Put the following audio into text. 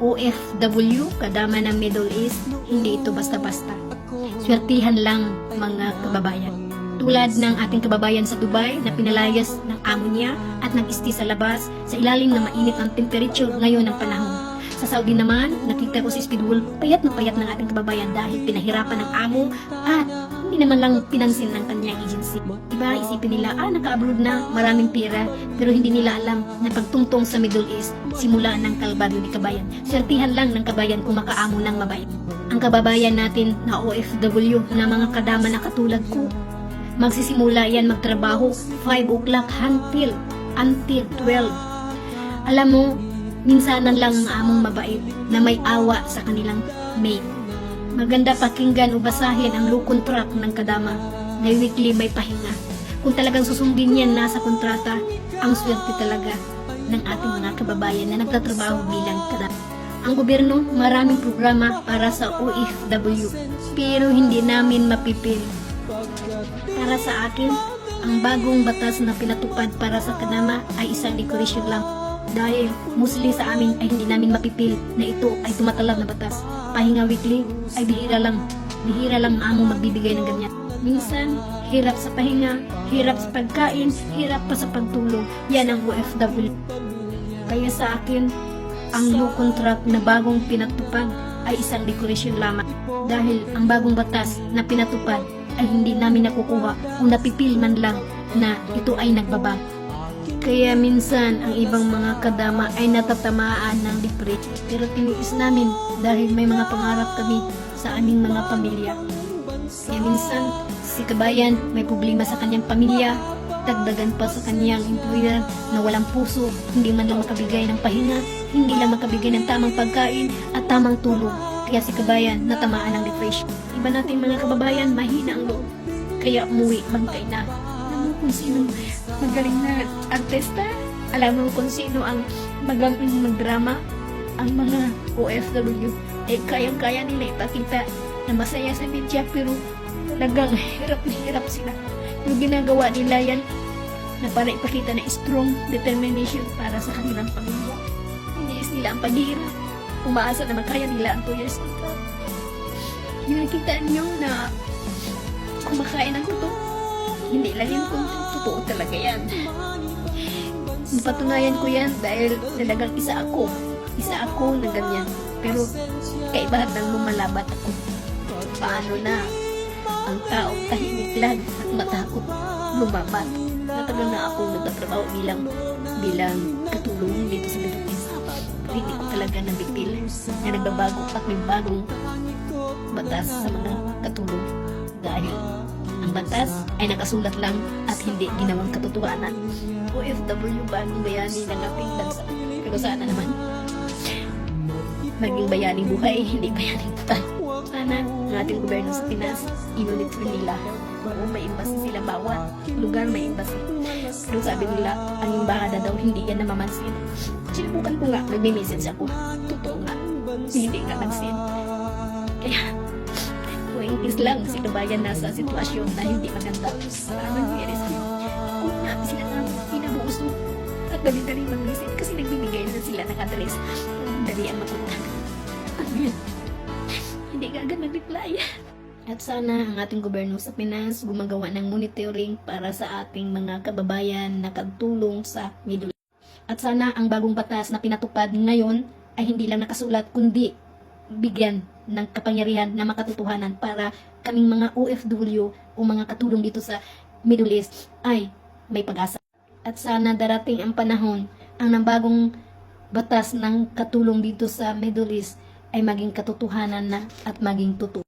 OFW, kadama ng Middle East, hindi ito basta-basta. Swertihan lang mga kababayan. Tulad ng ating kababayan sa Dubai na pinalayas ng amo niya at nag-isti sa labas sa ilalim na mainit ang temperature ngayon ng panahon. Sa Saudi naman, nakita ko si Speedwolf, payat na payat ng ating kababayan dahil pinahirapan ng amo at hindi naman lang pinansin ng kanyang agency. Diba, isipin nila, naka-abroad na, maraming pera, pero hindi nila alam na pagtungtong sa Middle East, simula ng kalbaryo ni kabayan. Swertihan lang ng kabayan kung makaamo ng mabait. Ang kababayan natin na OFW na mga kadama na katulad ko, magsisimula yan magtrabaho 5 o'clock until 12. Alam mo, minsanan lang ang among mabait na may awa sa kanilang maid. Maganda pakinggan o basahin ang law contract ng kadama na weekly may pahinga. Kung talagang susundin yan nasa kontrata, ang swerte talaga ng ating mga kababayan na nagtatrabaho bilang kadama. Ang gobyerno, maraming programa para sa OFW, pero hindi namin mapipili. Para sa akin, ang bagong batas na pinatupad para sa kadama ay isang dekorasyon lang. Dahil mostly sa amin ay hindi namin mapipilit na ito ay tumatalab na batas. Pahinga weekly ay bihira lang ang among magbibigay ng ganyan. Minsan, hirap sa pahinga, hirap sa pagkain, hirap pa sa pagtulog. Yan ang OFW. Kaya sa akin, ang law contract na bagong pinatupad ay isang dekorasyon lamang. Dahil ang bagong batas na pinatupad ay hindi namin nakukuha o napipil man lang na ito ay nagbabago. Kaya minsan ang ibang mga kadama ay natatamaan ng depression. Pero tiniis namin dahil may mga pangarap kami sa aming mga pamilya. Kaya minsan si kabayan may problema sa kanyang pamilya, dagdagan pa sa kanyang employer na walang puso, hindi man lang makabigay ng pahinga, hindi lang makabigay ng tamang pagkain at tamang tulog. Kaya si kabayan natamaan ng depression. Iba nating mga kababayan mahina ang loob, kaya umuwi bangkay na. Alam mo kung sino magaling na artista? Alam mo kung sino ang magaling magdrama? Ang mga OFW ay kayang-kaya nila ipakita na masaya sa media, pero talagang hirap na hirap sila. Yung ginagawa nila yan na para ipakita na strong determination para sa kanilang pamilya. Hindi sila ang paghihirap. Umaasa na makaya nila ang 2 years contract. Yung nakita niyo na kumakain ng kuto, hindi lang yan kung totoo talaga yan. Napatunayan ko yan dahil talagang isa ako na ganyan. Pero kaibahan ng lumalabat ako. Paano na ang taong tahimik lang at matakot lumabat? Natagal na ako nagtatrabaho bilang katulong dito sa Pilipinas. Hindi ko talaga nabipil na nagbabago at may bagong batas sa mga katulong. Dahil ang batas ay nakasulat lang at hindi ginawang katotohanan. OFW bagong bayani ng ating bansa. Pero sana naman maging bayani buhay, hindi bayani patay. Sana ang ating gobyerno sa Pinas, i-monitor nila kung may embassy sila bawat lugar may embassy. Pero sabi nila, ang embahada daw hindi yan namamansin. Sinubukan ko nga, nagme-message ako. Totoo nga, hindi nga nag-send. Kaya, English lang si kabayan nasa sitwasyon na hindi maganda. Parang nangyari sa kung nga sila na pinabuos mo at dali-dali mag-visit kasi nagbibigay na sila ng address. Dali ang mapunta. Hindi ka agad mag-reply. At sana ang ating gobyerno sa Pinas gumagawa ng monitoring para sa ating mga kababayan na katulong sa Middle East. At sana ang bagong batas na pinatupad ngayon ay hindi lang nakasulat kundi bigyan ng kapangyarihan na makatotohanan para kaming mga OFW o mga katulong dito sa Middle East ay may pag-asa. At sana darating ang panahon ang bagong batas ng katulong dito sa Middle East ay maging katotohanan na at maging totoo.